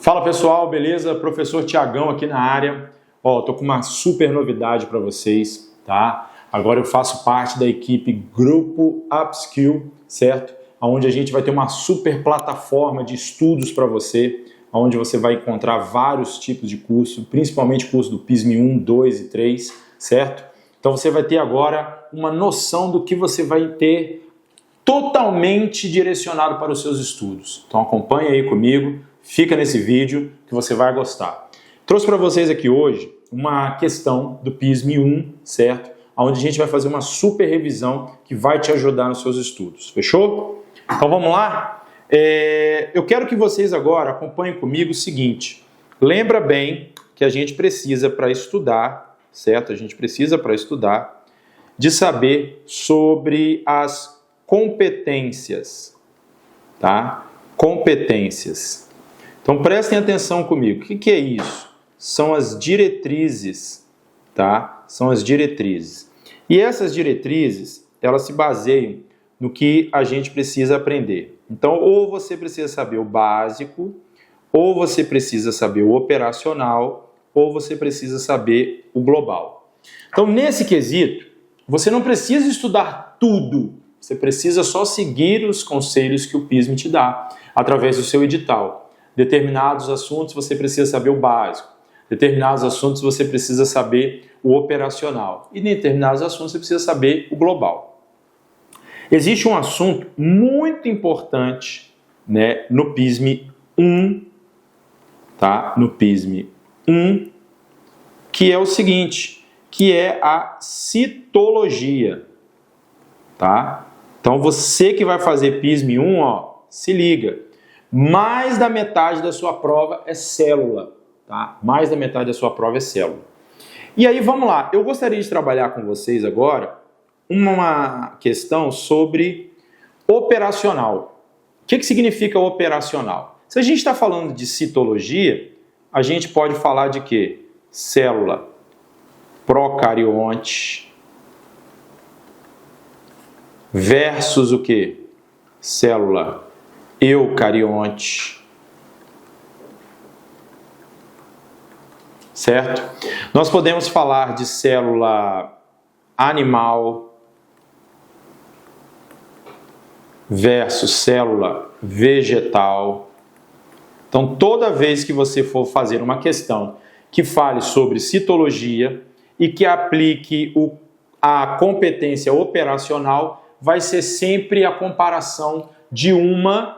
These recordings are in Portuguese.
Fala pessoal, beleza? Professor Tiagão aqui na área. Tô com uma super novidade para vocês, tá? Agora eu faço parte da equipe Grupo Upskill, certo? Onde a gente vai ter uma super plataforma de estudos para você, onde você vai encontrar vários tipos de curso, principalmente curso do PISM 1, 2 e 3, certo? Então você vai ter agora uma noção do que você vai ter totalmente direcionado para os seus estudos. Então acompanha aí comigo, fica nesse vídeo que você vai gostar. Trouxe para vocês aqui hoje uma questão do PISM 1, certo? Onde a gente vai fazer uma super revisão que vai te ajudar nos seus estudos. Fechou? Então vamos lá? Eu quero que vocês agora acompanhem comigo o seguinte. Lembra bem que a gente precisa para estudar, certo? A gente precisa para estudar de saber sobre as competências, tá? Competências. Então prestem atenção comigo. O que é isso? São as diretrizes, tá? São as diretrizes. E essas diretrizes, elas se baseiam no que a gente precisa aprender. Então, ou você precisa saber o básico, ou você precisa saber o operacional, ou você precisa saber o global. Então, nesse quesito, você não precisa estudar tudo. Você precisa só seguir os conselhos que o PISM te dá, através do seu edital. Determinados assuntos você precisa saber o básico. Determinados assuntos você precisa saber o operacional. E em determinados assuntos você precisa saber o global. Existe um assunto muito importante, né, no PISM 1, tá? No PISM 1, que é o seguinte, que é a citologia, tá? Então você que vai fazer PISM 1, se liga. Mais da metade da sua prova é célula, tá? Mais da metade da sua prova é célula. E aí vamos lá, eu gostaria de trabalhar com vocês agora uma questão sobre operacional. O que significa operacional? Se a gente está falando de citologia, a gente pode falar de quê? Célula procarionte versus o quê? Célula eucarionte. Certo? Nós podemos falar de célula animal versus célula vegetal. Então, toda vez que você for fazer uma questão que fale sobre citologia e que aplique a competência operacional, vai ser sempre a comparação de uma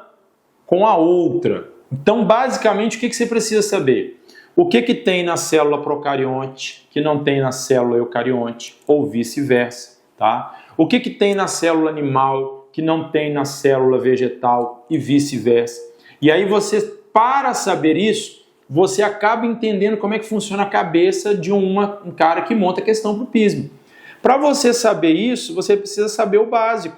com a outra. Então, basicamente, o que você precisa saber? O que tem na célula procarionte que não tem na célula eucarionte, ou vice-versa, tá? O que tem na célula animal que não tem na célula vegetal e vice-versa. E aí você, para saber isso, você acaba entendendo como é que funciona a cabeça de um cara que monta a questão para o PISM. Para você saber isso, você precisa saber o básico.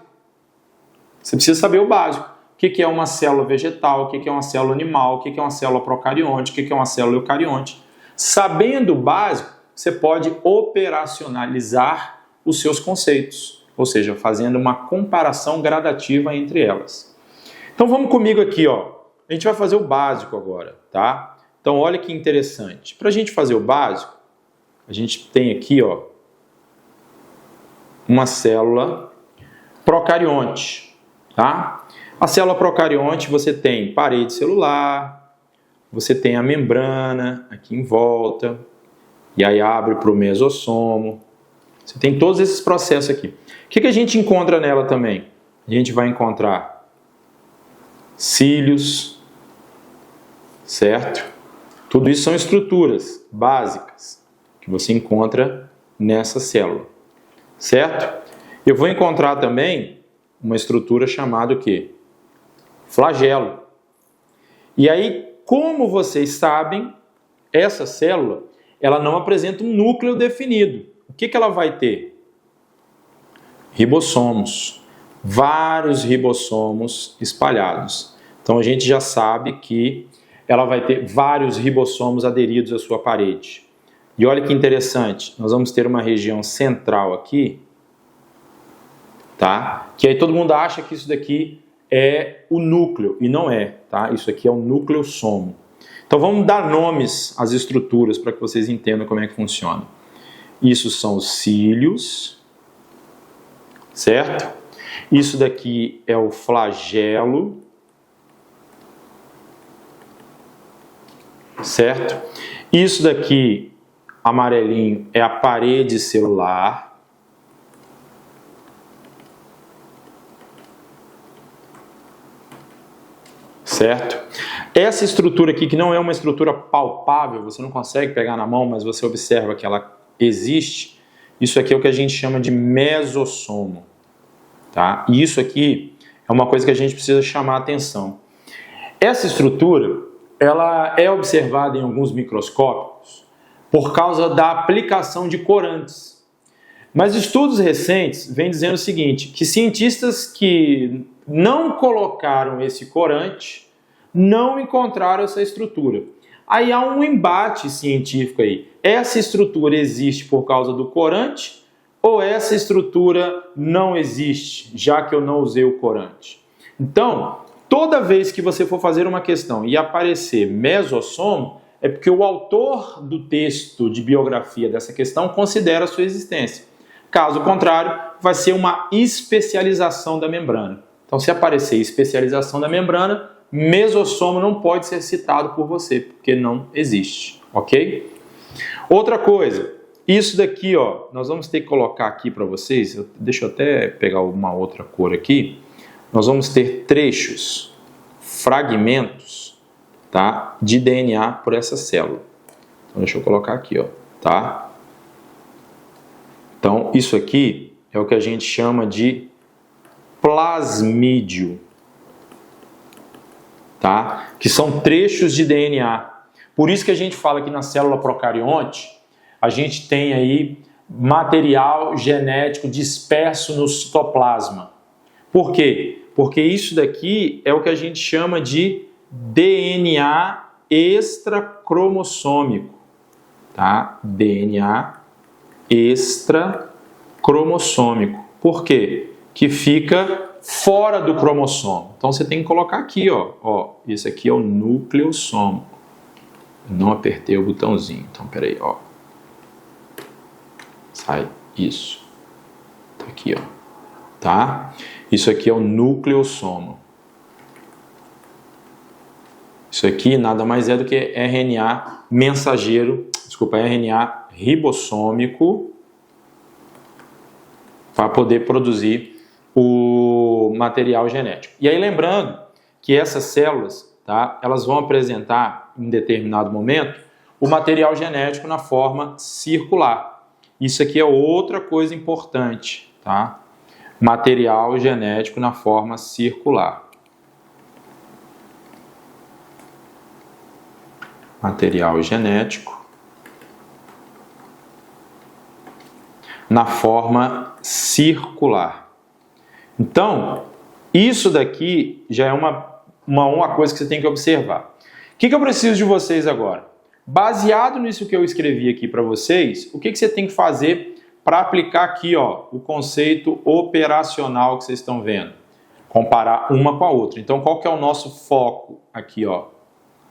Você precisa saber o básico. O que é uma célula vegetal, o que é uma célula animal, o que é uma célula procarionte, o que é uma célula eucarionte. Sabendo o básico, você pode operacionalizar os seus conceitos, ou seja, fazendo uma comparação gradativa entre elas. Então vamos comigo aqui, A gente vai fazer o básico agora, tá? Então olha que interessante. Para a gente fazer o básico, a gente tem aqui, uma célula procarionte, tá? A célula procarionte você tem parede celular, você tem a membrana aqui em volta, e aí abre para o mesossomo. Você tem todos esses processos aqui. O que a gente encontra nela também? A gente vai encontrar cílios, certo? Tudo isso são estruturas básicas que você encontra nessa célula, certo? Eu vou encontrar também uma estrutura chamada o quê? Flagelo. E aí, como vocês sabem, essa célula, ela não apresenta um núcleo definido. O que ela vai ter? Ribossomos. Vários ribossomos espalhados. Então a gente já sabe que ela vai ter vários ribossomos aderidos à sua parede. E olha que interessante, nós vamos ter uma região central aqui, tá? Que aí todo mundo acha que isso daqui é o núcleo, e não é, tá? Isso aqui é o nucleossomo. Então vamos dar nomes às estruturas para que vocês entendam como é que funciona. Isso são os cílios, certo? Isso daqui é o flagelo, certo? Isso daqui, amarelinho, é a parede celular. Certo? Essa estrutura aqui, que não é uma estrutura palpável, você não consegue pegar na mão, mas você observa que ela existe, isso aqui é o que a gente chama de mesossomo. Tá? E isso aqui é uma coisa que a gente precisa chamar a atenção. Essa estrutura, ela é observada em alguns microscópios por causa da aplicação de corantes. Mas estudos recentes vêm dizendo o seguinte, que cientistas que não colocaram esse corante não encontraram essa estrutura. Aí há um embate científico aí. Essa estrutura existe por causa do corante ou essa estrutura não existe, já que eu não usei o corante? Então, toda vez que você for fazer uma questão e aparecer mesossomo, é porque o autor do texto de biografia dessa questão considera a sua existência. Caso contrário, vai ser uma especialização da membrana. Então, se aparecer especialização da membrana, mesossomo não pode ser citado por você, porque não existe, ok? Outra coisa, isso daqui, ó, nós vamos ter que colocar aqui para vocês, deixa eu até pegar uma outra cor aqui, nós vamos ter trechos, fragmentos, tá, de DNA por essa célula. Então, deixa eu colocar aqui, ó, tá? Então, isso aqui é o que a gente chama de plasmídio, tá? Que são trechos de DNA. Por isso que a gente fala que na célula procarionte, a gente tem aí material genético disperso no citoplasma. Por quê? Porque isso daqui é o que a gente chama de DNA extracromossômico, tá? DNA extracromossômico. Por quê? Que fica fora do cromossomo. Então você tem que colocar aqui, ó, esse aqui é o nucleossomo. Eu não apertei o botãozinho, então peraí, ó. Sai, isso. Tá aqui, ó. Tá? Isso aqui é o nucleossomo. Isso aqui nada mais é do que RNA mensageiro, RNA ribossômico, para poder produzir o material genético. E aí lembrando que essas células, tá, elas vão apresentar em determinado momento o material genético na forma circular. Isso aqui é outra coisa importante, tá? Material genético na forma circular. Material genético na forma circular. Então, isso daqui já é uma coisa que você tem que observar. O que eu preciso de vocês agora? Baseado nisso que eu escrevi aqui para vocês, o que você tem que fazer para aplicar aqui, ó, o conceito operacional que vocês estão vendo? Comparar uma com a outra. Então, qual que é o nosso foco aqui, ó?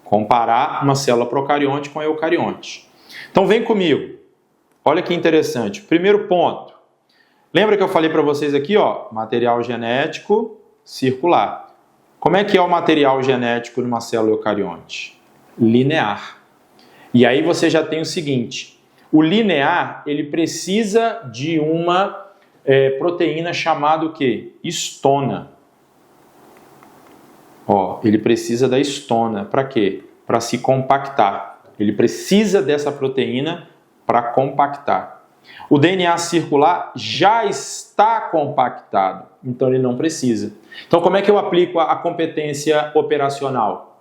Comparar uma célula procarionte com a eucarionte. Então, vem comigo. Olha que interessante. Primeiro ponto. Lembra que eu falei para vocês aqui, ó, material genético circular. Como é que é o material genético numa célula eucarionte? Linear. E aí você já tem o seguinte, o linear, ele precisa de uma proteína chamada o quê? Histona. Ó, ele precisa da histona. Para quê? Para se compactar. Ele precisa dessa proteína para compactar. O DNA circular já está compactado, então ele não precisa. Então como é que eu aplico a competência operacional?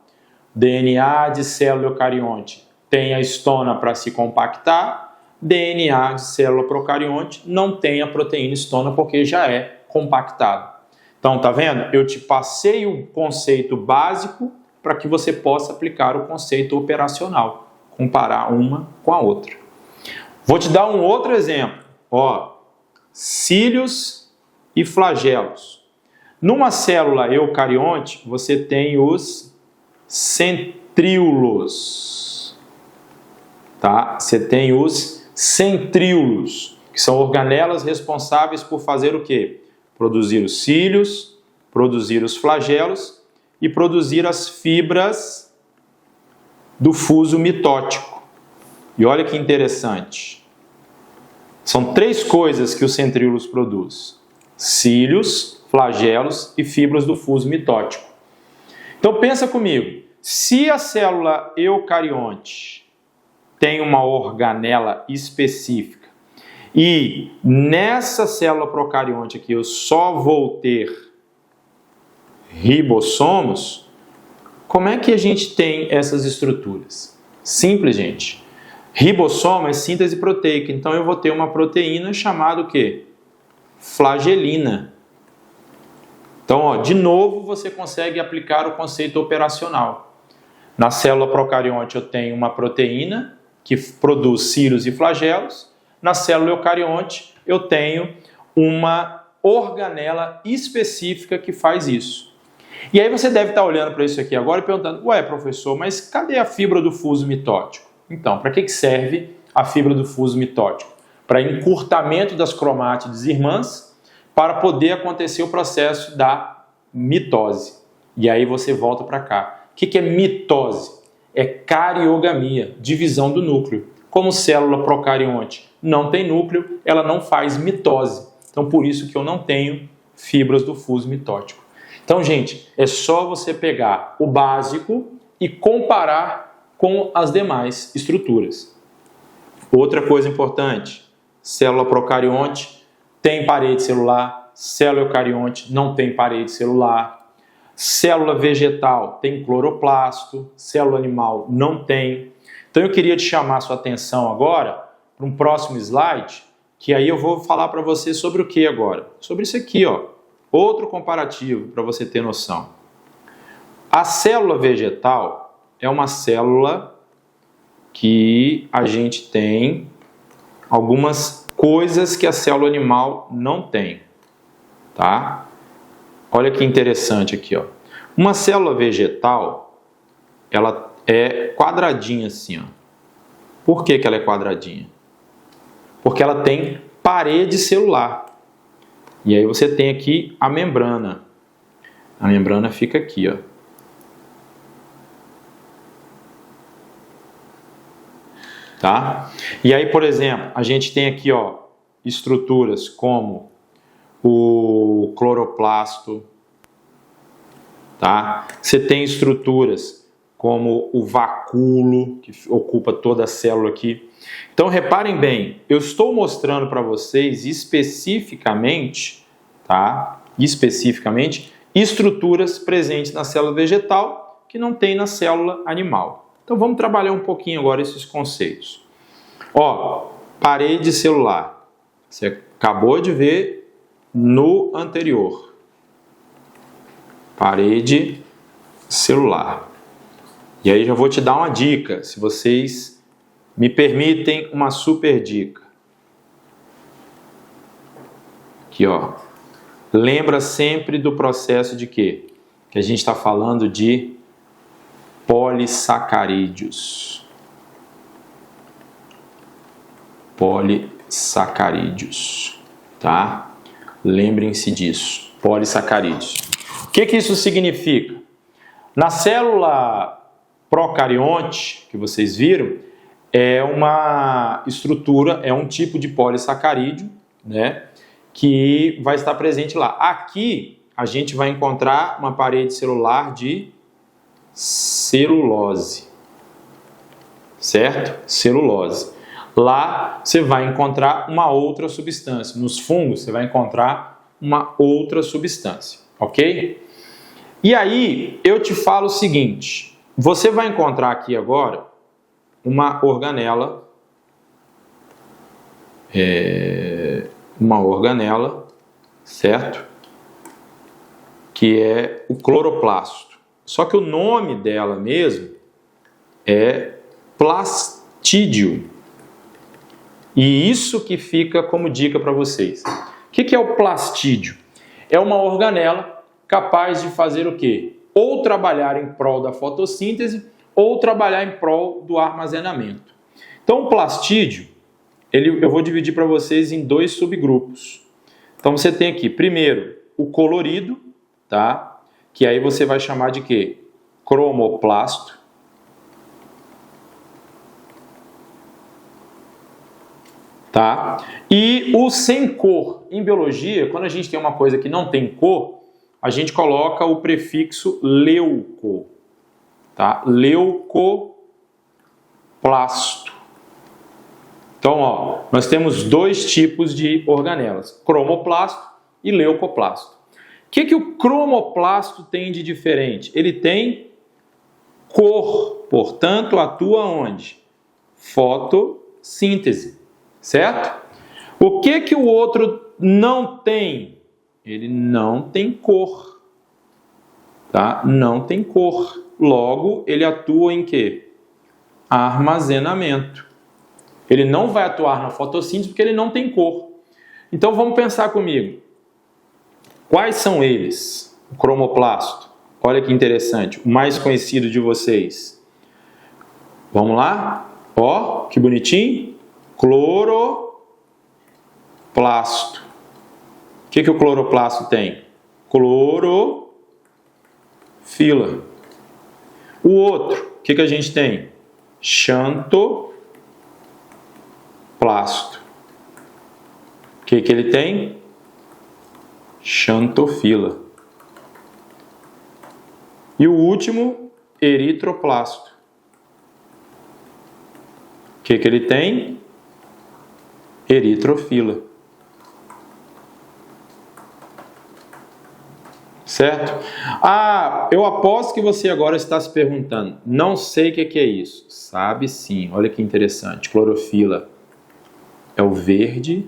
DNA de célula eucarionte tem a histona para se compactar, DNA de célula procarionte não tem a proteína histona porque já é compactado. Então, tá vendo? Eu te passei o conceito básico para que você possa aplicar o conceito operacional, comparar uma com a outra. Vou te dar um outro exemplo. Ó, cílios e flagelos. Numa célula eucarionte, você tem os centríolos. Tá? Você tem os centríolos, que são organelas responsáveis por fazer o quê? Produzir os cílios, produzir os flagelos e produzir as fibras do fuso mitótico. E olha que interessante. São 3 coisas que os centríolos produz: cílios, flagelos e fibras do fuso mitótico. Então pensa comigo, se a célula eucarionte tem uma organela específica e nessa célula procarionte aqui eu só vou ter ribossomos, como é que a gente tem essas estruturas? Simples, gente. Ribossomo é síntese proteica, então eu vou ter uma proteína chamada o quê? Flagelina. Então, ó, de novo, você consegue aplicar o conceito operacional. Na célula procarionte eu tenho uma proteína que produz cílios e flagelos. Na célula eucarionte eu tenho uma organela específica que faz isso. E aí você deve estar olhando para isso aqui agora e perguntando: ué, professor, mas cadê a fibra do fuso mitótico? Então, para que serve a fibra do fuso mitótico? Para encurtamento das cromátides irmãs, para poder acontecer o processo da mitose. E aí você volta para cá. O que é mitose? É cariogamia, divisão do núcleo. Como célula procarionte não tem núcleo, ela não faz mitose. Então, por isso que eu não tenho fibras do fuso mitótico. Então, gente, é só você pegar o básico e comparar com as demais estruturas. Outra coisa importante, célula procarionte tem parede celular, célula eucarionte não tem parede celular, célula vegetal tem cloroplasto, célula animal não tem. Então eu queria te chamar a sua atenção agora para um próximo slide, que aí eu vou falar para você sobre o que agora? Sobre isso aqui, ó. Outro comparativo para você ter noção. A célula vegetal é uma célula que a gente tem algumas coisas que a célula animal não tem, tá? Olha que interessante aqui, ó. Uma célula vegetal, ela é quadradinha assim, ó. Por que ela é quadradinha? Porque ela tem parede celular. E aí você tem aqui a membrana. A membrana fica aqui, ó. Tá? E aí, por exemplo, a gente tem aqui, ó, estruturas como o cloroplasto, tá? Você tem estruturas como o vacúolo, que ocupa toda a célula aqui. Então, reparem bem, eu estou mostrando para vocês especificamente, tá? Especificamente, estruturas presentes na célula vegetal que não tem na célula animal. Então, vamos trabalhar um pouquinho agora esses conceitos. Ó, parede celular. Você acabou de ver no anterior. Parede celular. E aí já vou te dar uma dica, se vocês me permitem uma super dica. Aqui, ó. Lembra sempre do processo de quê? Que a gente está falando de polissacarídeos. Polissacarídeos, tá? Lembrem-se disso, polissacarídeos. O que isso significa? Na célula procarionte, que vocês viram, é uma estrutura, é um tipo de polissacarídeo, né, que vai estar presente lá. Aqui, a gente vai encontrar uma parede celular de celulose, certo? Celulose. Lá você vai encontrar uma outra substância. Nos fungos você vai encontrar uma outra substância, ok? E aí eu te falo o seguinte, você vai encontrar aqui agora uma organela, certo? Que é o cloroplasto. Só que o nome dela mesmo é plastídio. E isso que fica como dica para vocês. O que é o plastídio? É uma organela capaz de fazer o quê? Ou trabalhar em prol da fotossíntese, ou trabalhar em prol do armazenamento. Então o plastídio, eu vou dividir para vocês em dois subgrupos. Então você tem aqui, primeiro, o colorido, tá? Que aí você vai chamar de quê? Cromoplasto. Tá? E o sem cor. Em biologia, quando a gente tem uma coisa que não tem cor, a gente coloca o prefixo leuco. Tá? Leucoplasto. Então, ó, nós temos dois tipos de organelas, cromoplasto e leucoplasto. O que o cromoplasto tem de diferente? Ele tem cor, portanto, atua onde? Fotossíntese, certo? O que o outro não tem? Ele não tem cor, tá? Não tem cor. Logo, ele atua em quê? Armazenamento. Ele não vai atuar na fotossíntese porque ele não tem cor. Então vamos pensar comigo. Quais são eles? O cromoplasto. Olha que interessante. O mais conhecido de vocês. Vamos lá? Ó, que bonitinho. Cloroplasto. O que o cloroplasto tem? Clorofila. O outro, o que a gente tem? Xantoplasto. O que ele tem? Xantofila. E o último, eritroplasto. O que ele tem? Eritrofila. Certo? Ah, eu aposto que você agora está se perguntando, não sei o que é isso. Sabe sim, olha que interessante. Clorofila é o verde,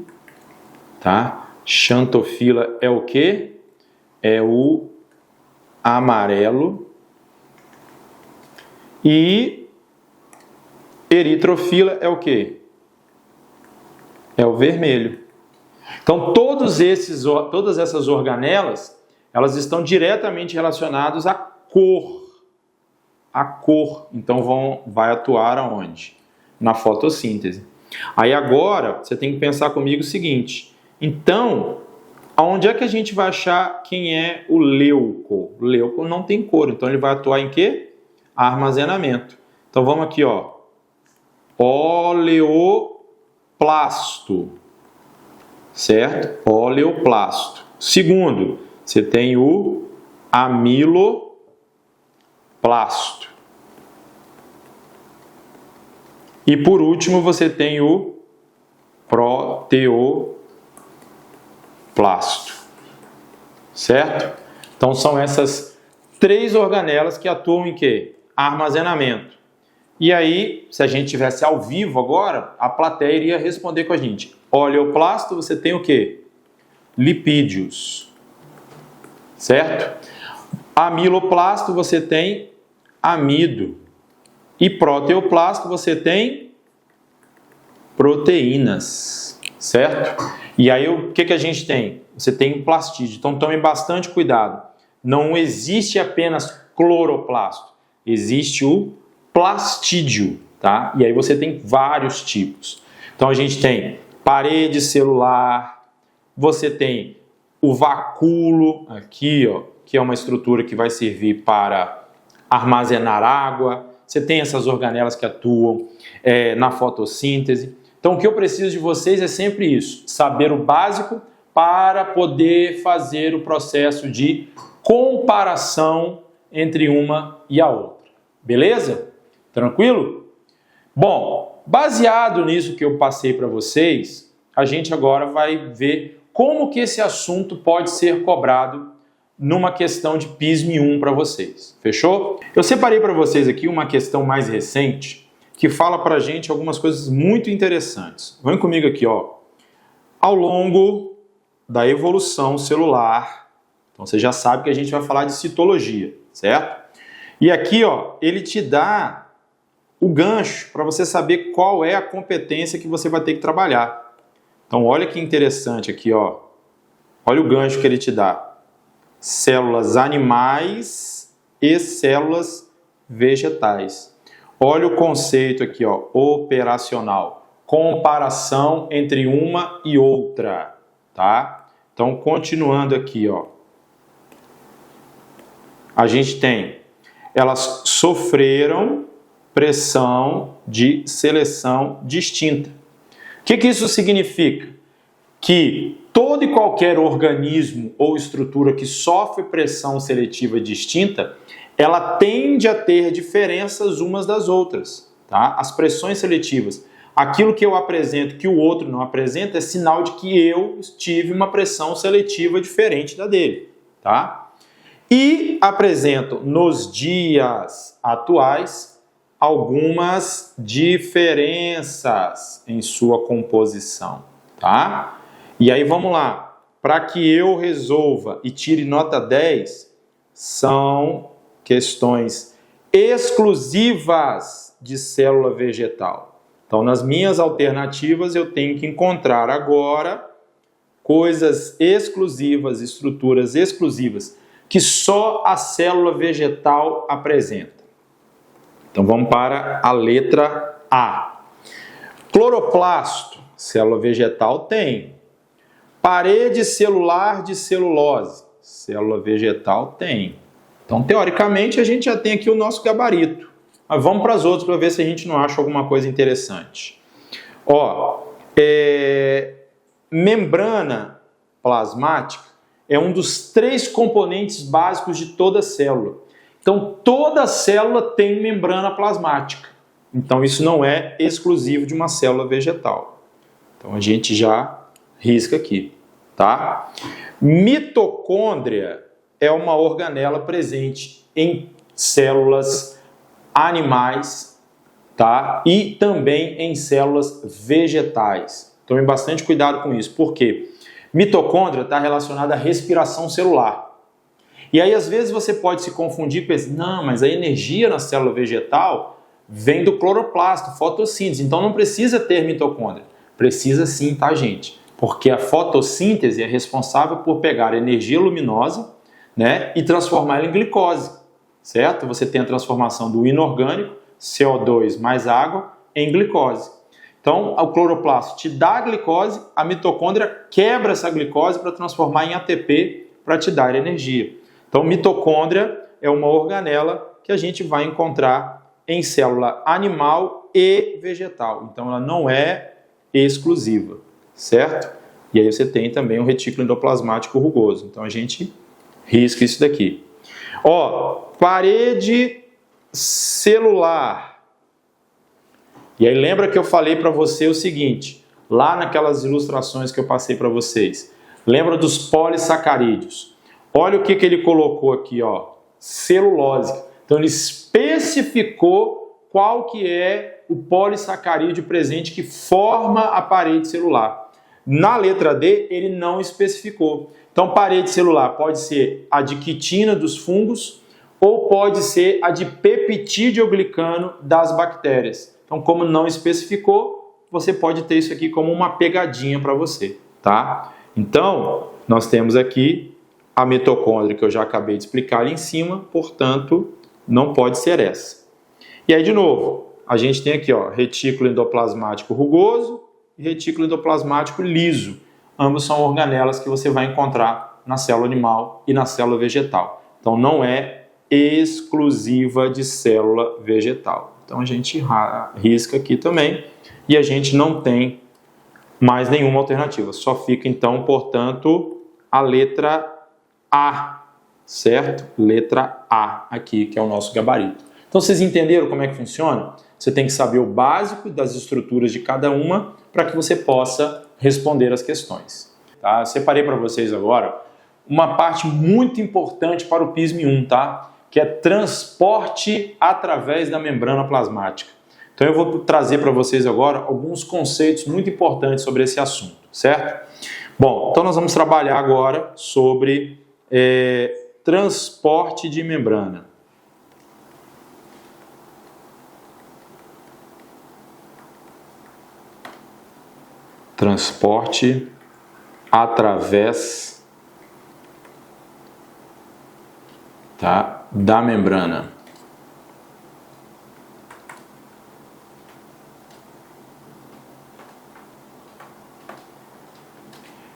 tá? Xantofila é o quê? É o amarelo. E eritrofila é o quê? É o vermelho. Então, todas essas organelas, elas estão diretamente relacionadas à cor. A cor. Então, vai atuar aonde? Na fotossíntese. Aí agora, você tem que pensar comigo o seguinte. Então, aonde é que a gente vai achar quem é o leuco? O leuco não tem cor, então ele vai atuar em quê? Armazenamento. Então, vamos aqui, ó. Oleoplasto. Certo? Oleoplasto. Segundo, você tem o amiloplasto. E por último, você tem o proteoplasto. Certo? Então são essas três organelas que atuam em quê? Armazenamento. E aí, se a gente tivesse ao vivo agora, a plateia iria responder com a gente. Oleoplasto, você tem o quê? Lipídios. Certo? Amiloplasto, você tem amido. E proteoplasto, você tem proteínas. Certo? E aí, o que a gente tem? Você tem o plastídeo. Então, tome bastante cuidado. Não existe apenas cloroplasto. Existe o plastídio, tá? E aí você tem vários tipos. Então a gente tem parede celular, você tem o vacúolo aqui, ó, que é uma estrutura que vai servir para armazenar água. Você tem essas organelas que atuam na fotossíntese. Então o que eu preciso de vocês é sempre isso, saber o básico para poder fazer o processo de comparação entre uma e a outra. Beleza? Tranquilo? Bom, baseado nisso que eu passei para vocês, a gente agora vai ver como que esse assunto pode ser cobrado numa questão de PISM 1 para vocês. Fechou? Eu separei para vocês aqui uma questão mais recente que fala para a gente algumas coisas muito interessantes. Vem comigo aqui, ó. Ao longo da evolução celular, então você já sabe que a gente vai falar de citologia, certo? E aqui, ó, ele te dá o gancho para você saber qual é a competência que você vai ter que trabalhar. Então, olha que interessante aqui, ó. Olha o gancho que ele te dá. Células animais e células vegetais. Olha o conceito aqui, ó, operacional. Comparação entre uma e outra, tá? Então, continuando aqui, ó. A gente tem, elas sofreram pressão de seleção distinta. O que isso significa? Que todo e qualquer organismo ou estrutura que sofre pressão seletiva distinta, ela tende a ter diferenças umas das outras, tá? As pressões seletivas, aquilo que eu apresento que o outro não apresenta é sinal de que eu tive uma pressão seletiva diferente da dele, tá? E apresento nos dias atuais algumas diferenças em sua composição, tá? E aí vamos lá, para que eu resolva e tire nota 10, são questões exclusivas de célula vegetal. Então, nas minhas alternativas, eu tenho que encontrar agora coisas exclusivas, estruturas exclusivas, que só a célula vegetal apresenta. Então, vamos para a letra A. Cloroplasto, célula vegetal tem. Parede celular de celulose, célula vegetal tem. Então, teoricamente, a gente já tem aqui o nosso gabarito. Mas vamos para as outras para ver se a gente não acha alguma coisa interessante. Ó, membrana plasmática é um dos 3 componentes básicos de toda célula. Então, toda célula tem membrana plasmática. Então, isso não é exclusivo de uma célula vegetal. Então, a gente já risca aqui, tá? Mitocôndria é uma organela presente em células animais, tá? E também em células vegetais. Tome bastante cuidado com isso. Por quê? Mitocôndria está relacionada à respiração celular. E aí, às vezes, você pode se confundir e pensar, não, mas a energia na célula vegetal vem do cloroplasto, fotossíntese. Então, não precisa ter mitocôndria. Precisa sim, tá, gente? Porque a fotossíntese é responsável por pegar a energia luminosa, né, e transformá-la em glicose, certo? Você tem a transformação do inorgânico, CO2 mais água, em glicose. Então, o cloroplasto te dá a glicose, a mitocôndria quebra essa glicose para transformar em ATP para te dar energia. Então, mitocôndria é uma organela que a gente vai encontrar em célula animal e vegetal. Então, ela não é exclusiva, certo? E aí você tem também o retículo endoplasmático rugoso. Então, a gente risca isso daqui. Ó, parede celular. E aí lembra que eu falei para você o seguinte, lá naquelas ilustrações que eu passei para vocês. Lembra dos polissacarídeos? Olha o que ele colocou aqui, ó, celulose. Então ele especificou qual que é o polissacarídeo presente que forma a parede celular. Na letra D, ele não especificou. Então, parede celular pode ser a de quitina dos fungos ou pode ser a de peptidoglicano das bactérias. Então, como não especificou, você pode ter isso aqui como uma pegadinha para você, tá? Então, nós temos aqui a mitocôndria que eu já acabei de explicar ali em cima, portanto, não pode ser essa. E aí, de novo, a gente tem aqui, ó, retículo endoplasmático rugoso e retículo endoplasmático liso. Ambos são organelas que você vai encontrar na célula animal e na célula vegetal. Então, não é exclusiva de célula vegetal. Então, a gente risca aqui também e a gente não tem mais nenhuma alternativa. Só fica, então, portanto, a letra A, certo? Letra A aqui, que é o nosso gabarito. Então, vocês entenderam como é que funciona? Você tem que saber o básico das estruturas de cada uma para que você possa responder as questões. Tá? Eu separei para vocês agora uma parte muito importante para o PISM-1, tá? Que é transporte através da membrana plasmática. Então eu vou trazer para vocês agora alguns conceitos muito importantes sobre esse assunto, certo? Bom, então nós vamos trabalhar agora sobre transporte de membrana. Transporte através da membrana.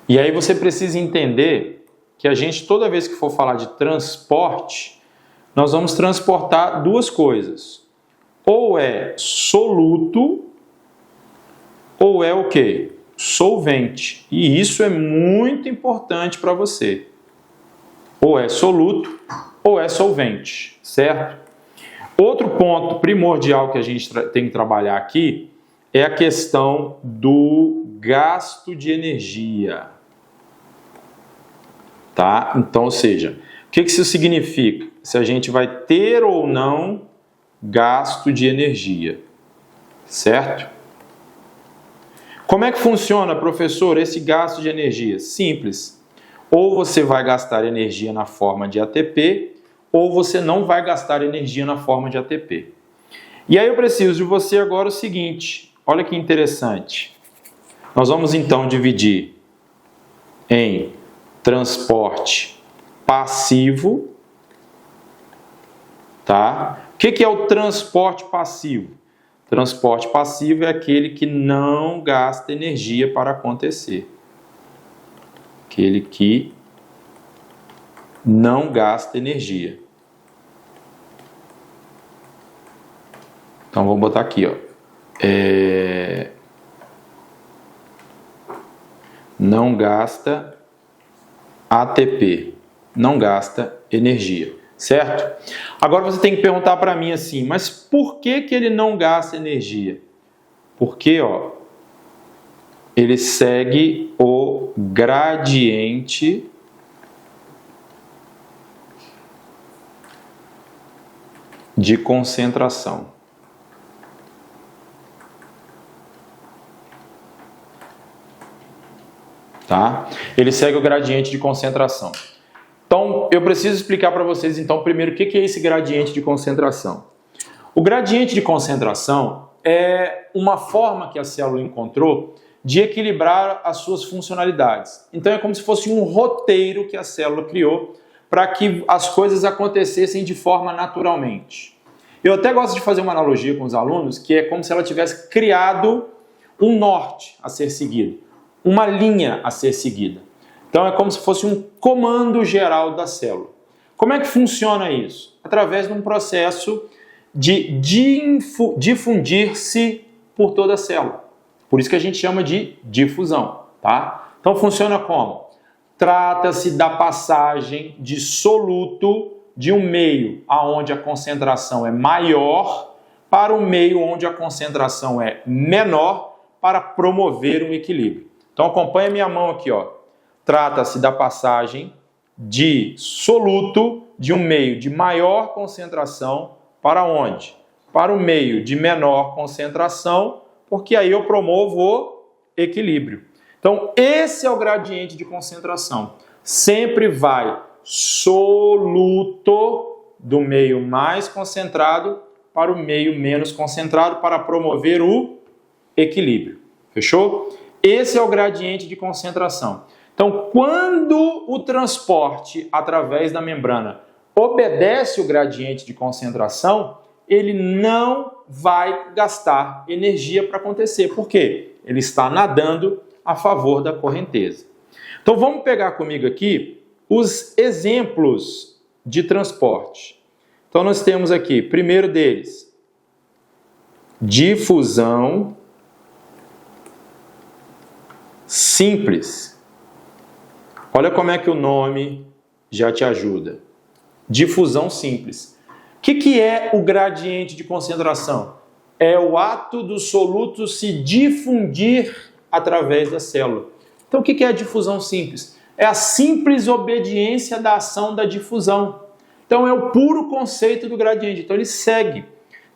E aí você precisa entender que a gente, toda vez que for falar de transporte, nós vamos transportar duas coisas. Ou é soluto, ou é o quê? Solvente. E isso é muito importante para você. Ou é soluto, ou é solvente, certo? Outro ponto primordial que a gente tem que trabalhar aqui é a questão do gasto de energia. Tá? Então, ou seja, o que isso significa? Se a gente vai ter ou não gasto de energia, certo? Como é que funciona, professor, esse gasto de energia? Simples. Ou você vai gastar energia na forma de ATP, ou você não vai gastar energia na forma de ATP. E aí eu preciso de você agora o seguinte, olha que interessante. Nós vamos então dividir em transporte passivo, tá? O que é o transporte passivo? Transporte passivo é aquele que não gasta energia para acontecer. Aquele que não gasta energia. Então vamos botar aqui, ó. Não gasta ATP, não gasta energia, certo? Agora você tem que perguntar para mim assim, mas por que ele não gasta energia? Porque, ó, ele segue o gradiente de concentração. Tá? Ele segue o gradiente de concentração. Então, eu preciso explicar para vocês, então, primeiro, o que é esse gradiente de concentração. O gradiente de concentração é uma forma que a célula encontrou de equilibrar as suas funcionalidades. Então, é como se fosse um roteiro que a célula criou para que as coisas acontecessem de forma naturalmente. Eu até gosto de fazer uma analogia com os alunos, que é como se ela tivesse criado um norte a ser seguido, uma linha a ser seguida. Então é como se fosse um comando geral da célula. Como é que funciona isso? Através de um processo de difundir-se por toda a célula. Por isso que a gente chama de difusão, tá? Então funciona como? Trata-se da passagem de soluto de um meio onde a concentração é maior para um meio onde a concentração é menor para promover um equilíbrio. Então acompanha minha mão aqui, ó. Trata-se da passagem de soluto de um meio de maior concentração para onde? Para o meio de menor concentração, porque aí eu promovo o equilíbrio. Então esse é o gradiente de concentração. Sempre vai soluto do meio mais concentrado para o meio menos concentrado para promover o equilíbrio. Fechou? Esse é o gradiente de concentração. Então, quando o transporte através da membrana obedece o gradiente de concentração, ele não vai gastar energia para acontecer. Por quê? Ele está nadando a favor da correnteza. Então, vamos pegar comigo aqui os exemplos de transporte. Então, nós temos aqui, primeiro deles, difusão simples. Olha como é que o nome já te ajuda. Difusão simples. O que é o gradiente de concentração? É o ato do soluto se difundir através da célula. Então, o que é a difusão simples? É a simples obediência da ação da difusão. Então, é o puro conceito do gradiente. Então, ele segue.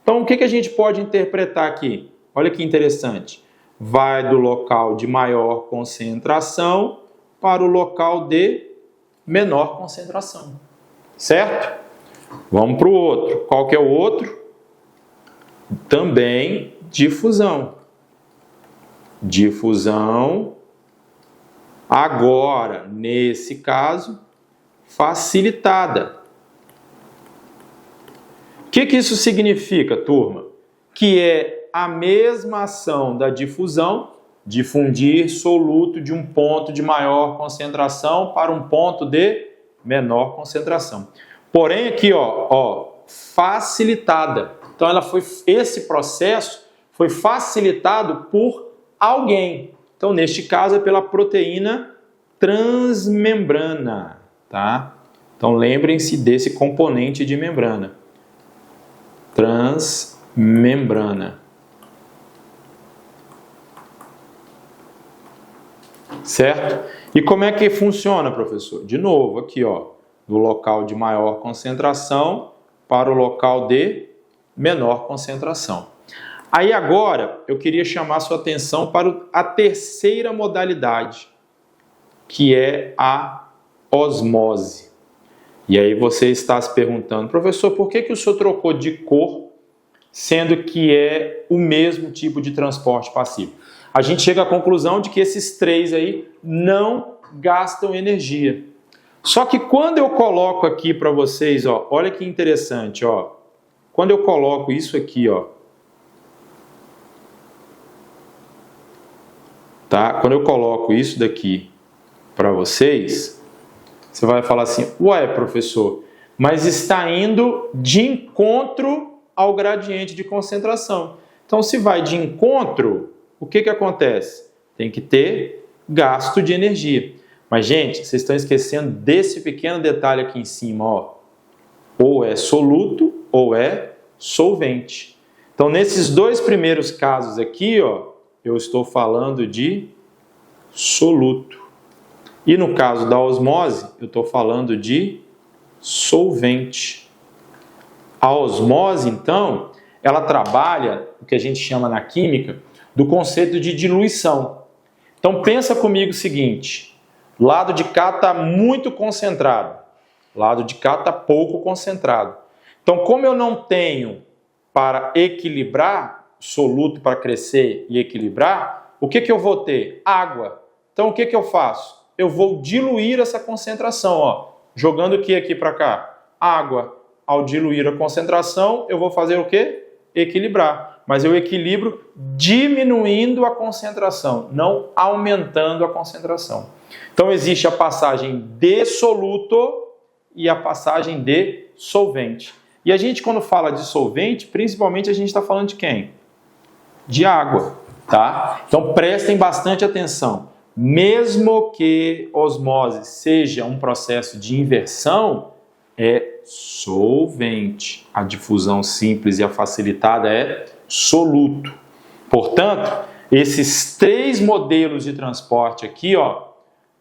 Então, o que a gente pode interpretar aqui? Olha que interessante. Vai do local de maior concentração para o local de menor concentração. Certo? Vamos para o outro. Qual que é o outro? Também difusão. Difusão. Agora, nesse caso, facilitada. O que isso significa, turma? Que é a mesma ação da difusão, difundir soluto de um ponto de maior concentração para um ponto de menor concentração. Porém aqui, facilitada. Então esse processo foi facilitado por alguém. Então neste caso é pela proteína transmembrana, tá? Então lembrem-se desse componente de membrana. Transmembrana. Certo? E como é que funciona, professor? De novo, aqui, do local de maior concentração para o local de menor concentração. Aí agora eu queria chamar sua atenção para a terceira modalidade, que é a osmose. E aí você está se perguntando, professor, por que o senhor trocou de cor, sendo que é o mesmo tipo de transporte passivo? A gente chega à conclusão de que esses três aí não gastam energia. Só que quando eu coloco aqui para vocês, olha que interessante, quando eu coloco isso aqui, tá? Quando eu coloco isso daqui para vocês, você vai falar assim, ué, professor, mas está indo de encontro ao gradiente de concentração. Então, se vai de encontro, o que acontece? Tem que ter gasto de energia. Mas, gente, vocês estão esquecendo desse pequeno detalhe aqui em cima, ou é soluto ou é solvente. Então, nesses dois primeiros casos aqui, eu estou falando de soluto. E no caso da osmose, eu estou falando de solvente. A osmose, então, ela trabalha o que a gente chama na química do conceito de diluição. Então, pensa comigo o seguinte, lado de cá está muito concentrado, lado de cá está pouco concentrado. Então, como eu não tenho para equilibrar, soluto para crescer e equilibrar, o que eu vou ter? Água. Então, o que eu faço? Eu vou diluir essa concentração, jogando o que aqui para cá? Água. Ao diluir a concentração, eu vou fazer o quê? Equilibrar. Mas eu equilibro diminuindo a concentração, não aumentando a concentração. Então, existe a passagem de soluto e a passagem de solvente. E a gente, quando fala de solvente, principalmente a gente está falando de quem? De água, tá? Então, prestem bastante atenção. Mesmo que osmose seja um processo de inversão, é solvente. A difusão simples e a facilitada é soluto. Portanto, esses três modelos de transporte aqui,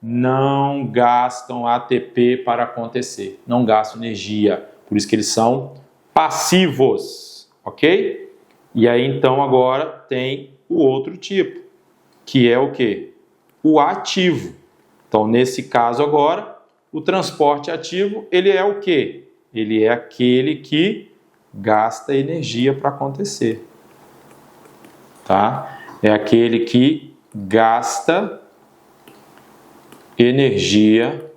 não gastam ATP para acontecer, não gastam energia, por isso que eles são passivos, ok? E aí então agora tem o outro tipo, que é o quê? O ativo. Então nesse caso agora, o transporte ativo, ele é o quê? Ele é aquele que gasta energia para acontecer, tá? É aquele que gasta energia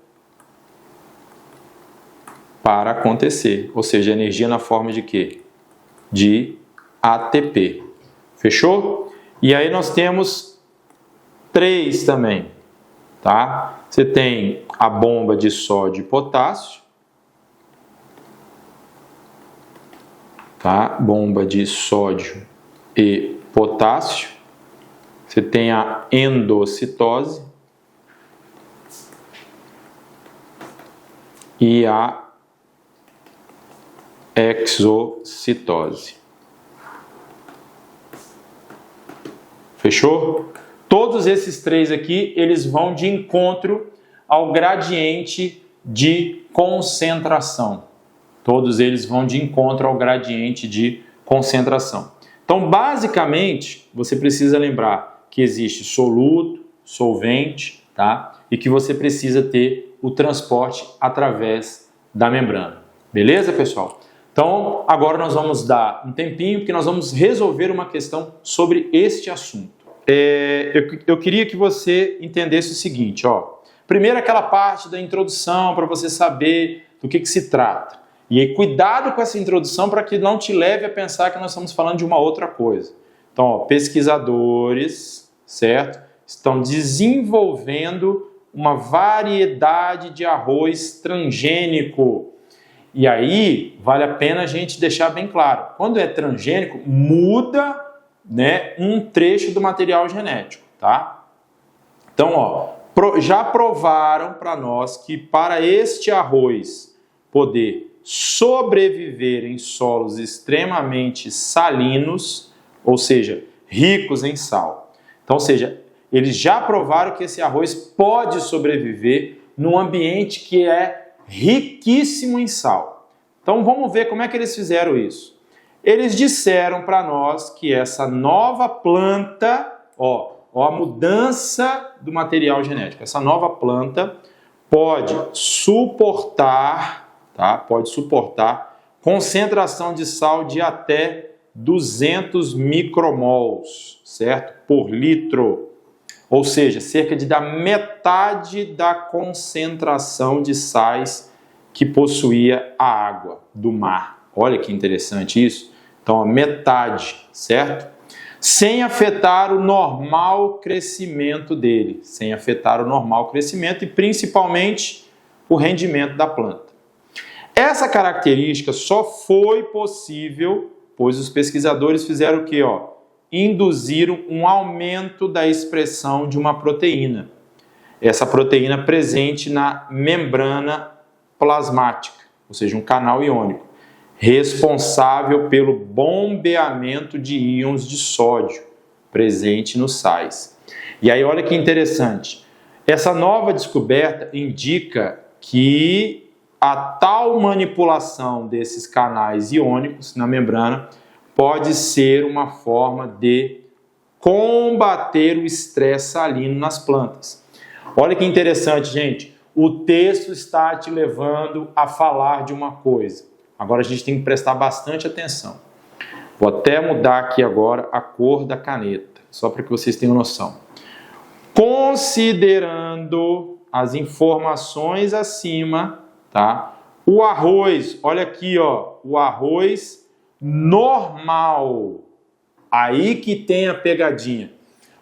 para acontecer, ou seja, energia na forma de quê? De ATP. Fechou? E aí nós temos três também, tá? Você tem a bomba de sódio e potássio, tá? Bomba de sódio e potássio. Você tem a endocitose e a exocitose. Fechou? Todos esses três aqui, eles vão de encontro ao gradiente de concentração. Todos eles vão de encontro ao gradiente de concentração. Então, basicamente, você precisa lembrar que existe soluto, solvente, tá? E que você precisa ter o transporte através da membrana. Beleza, pessoal? Então, agora nós vamos dar um tempinho, porque nós vamos resolver uma questão sobre este assunto. Eu queria que você entendesse o seguinte, Primeiro aquela parte da introdução, para você saber do que se trata. E aí, cuidado com essa introdução para que não te leve a pensar que nós estamos falando de uma outra coisa. Então, pesquisadores, certo? Estão desenvolvendo uma variedade de arroz transgênico. E aí, vale a pena a gente deixar bem claro, quando é transgênico, muda, né, um trecho do material genético, tá? Então, ó, já provaram para nós que para este arroz poder sobreviver em solos extremamente salinos, ou seja, ricos em sal. Então, ou seja, eles já provaram que esse arroz pode sobreviver num ambiente que é riquíssimo em sal. Então, vamos ver como é que eles fizeram isso. Eles disseram para nós que essa nova planta, ó, a mudança do material genético, essa nova planta pode suportar, tá? Pode suportar concentração de sal de até 200 micromols, certo? Por litro. Ou seja, cerca da metade da concentração de sais que possuía a água do mar. Olha que interessante isso. Então, a metade, certo? Sem afetar o normal crescimento dele. Sem afetar o normal crescimento e, principalmente, o rendimento da planta. Essa característica só foi possível, pois os pesquisadores fizeram o quê? Induziram um aumento da expressão de uma proteína. Essa proteína presente na membrana plasmática, ou seja, um canal iônico, responsável pelo bombeamento de íons de sódio presente nos sais. E aí, olha que interessante. Essa nova descoberta indica que a tal manipulação desses canais iônicos na membrana pode ser uma forma de combater o estresse salino nas plantas. Olha que interessante, gente. O texto está te levando a falar de uma coisa. Agora a gente tem que prestar bastante atenção. Vou até mudar aqui agora a cor da caneta, só para que vocês tenham noção. Considerando as informações acima, tá? O arroz, olha aqui, o arroz normal. Aí que tem a pegadinha.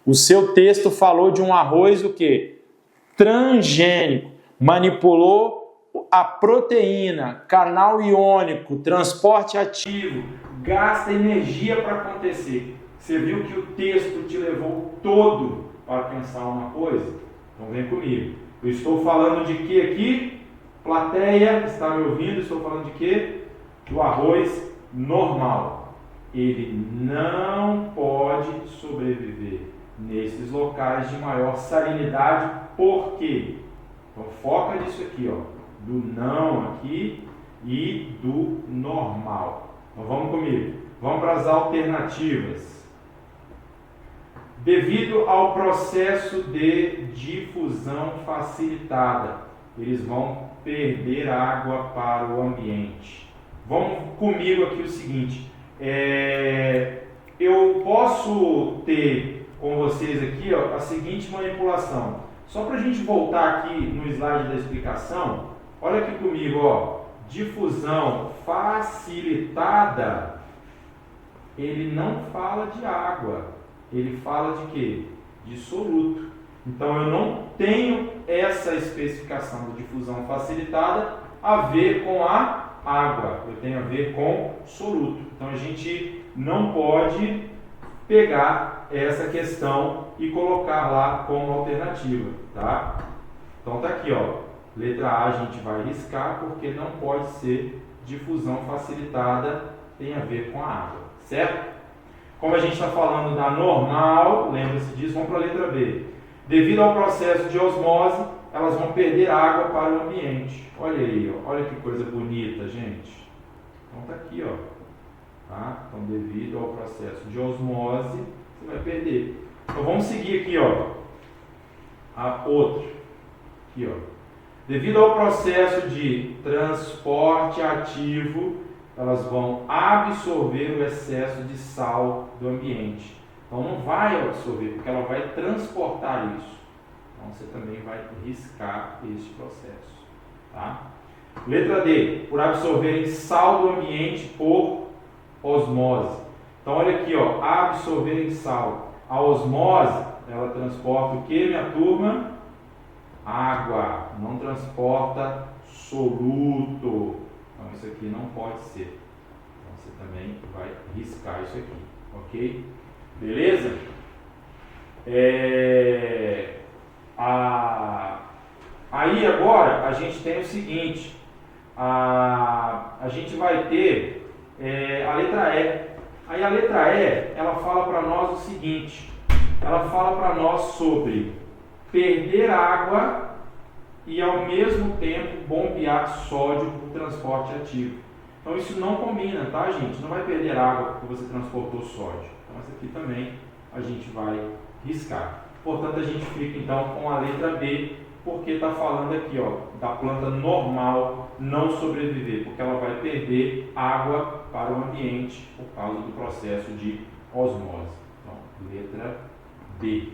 O seu texto falou de um arroz o quê? Transgênico. Manipulou a proteína, canal iônico, transporte ativo, gasta energia para acontecer. Você viu que o texto te levou todo para pensar uma coisa? Então vem comigo. Eu estou falando de que aqui? Plateia, está me ouvindo? Estou falando de que? Do arroz normal. Ele não pode sobreviver nesses locais de maior salinidade. Por quê? Então foca nisso aqui, do não aqui e do normal. Então vamos comigo. Vamos para as alternativas. Devido ao processo de difusão facilitada, eles vão perder água para o ambiente. Vamos comigo aqui o seguinte. Eu posso ter com vocês aqui a seguinte manipulação. Só para a gente voltar aqui no slide da explicação, olha aqui comigo, difusão facilitada, ele não fala de água, ele fala de quê? De soluto. Então eu não tenho essa especificação de difusão facilitada a ver com a água, eu tenho a ver com soluto. Então a gente não pode pegar essa questão e colocar lá como alternativa, tá? Então tá aqui, letra A a gente vai riscar porque não pode ser difusão facilitada, tem a ver com a água, certo? Como a gente está falando da normal, lembra-se disso, vamos para a letra B. Devido ao processo de osmose, elas vão perder água para o ambiente. Olha aí, olha que coisa bonita, gente. Então tá aqui, tá? Então, devido ao processo de osmose, você vai perder. Então, vamos seguir aqui, a outra. Aqui, Devido ao processo de transporte ativo, elas vão absorver o excesso de sal do ambiente. Então, não vai absorver, porque ela vai transportar isso. Então, você também vai riscar este processo, tá? Letra D. Por absorverem sal do ambiente por osmose. Então, olha aqui, absorverem sal. A osmose, ela transporta o que, minha turma? Água, não transporta soluto. Então isso aqui não pode ser. Então você também vai riscar isso aqui, ok? Beleza? Aí agora a gente tem o seguinte, a gente vai ter a letra E. Aí a letra E, ela fala para nós o seguinte, ela fala para nós sobre perder água e ao mesmo tempo bombear sódio por transporte ativo. Então isso não combina, tá, gente? Não vai perder água porque você transportou sódio. Então essa aqui também a gente vai riscar. Portanto, a gente fica então com a letra B, porque está falando aqui, ó, da planta normal não sobreviver, porque ela vai perder água para o ambiente por causa do processo de osmose. Então, letra B.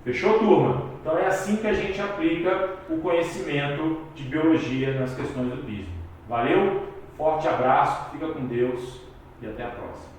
Fechou, turma? Então é assim que a gente aplica o conhecimento de biologia nas questões do PISM. Valeu? Forte abraço, fica com Deus e até a próxima.